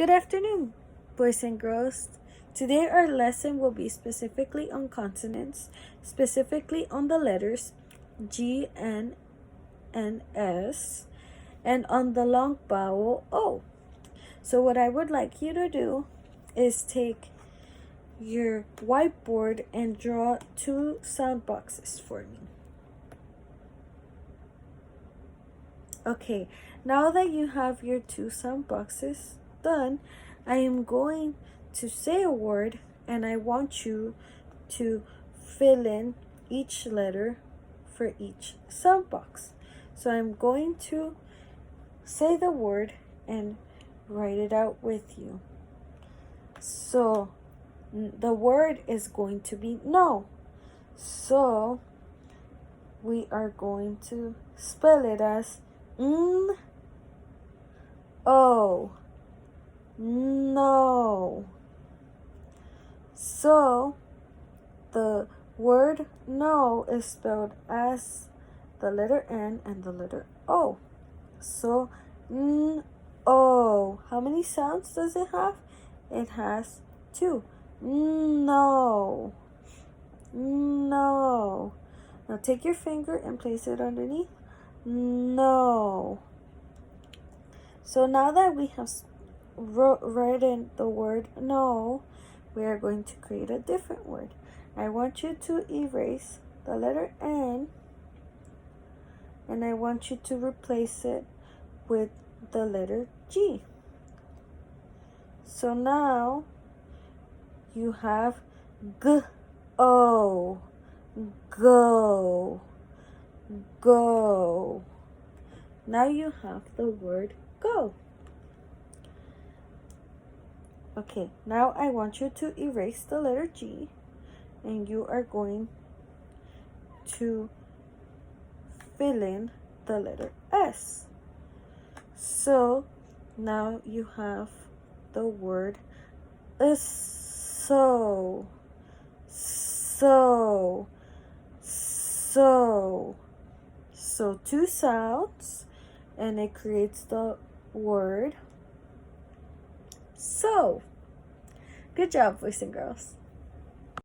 Good afternoon, boys and girls. Today our lesson will be specifically on consonants, specifically on the letters G, N, and S, and on the long vowel O. So what I would like you to do is take your whiteboard and draw 2 sound boxes for me. Okay, now that you have your 2 sound boxes done, I am going to say a word and I want you to fill in each letter for each sound box. So I'm going to say the word and write it out with you. So the word is going to be no. So we are going to spell it as O. No. So the word no is spelled as the letter N and the letter O. So O. How many sounds does it have? It has 2. No. No. Now take your finger and place it underneath. No. So now that we have written the word no, we are going to create a different word. I want you to erase the letter N and I want you to replace it with the letter G. So now you have G-O. Go. Go. Now you have the word go. Okay, now I want you to erase the letter G and you are going to fill in the letter S. So now you have the word so. So. So. So 2 sounds and it creates the word so. Good job, boys and girls.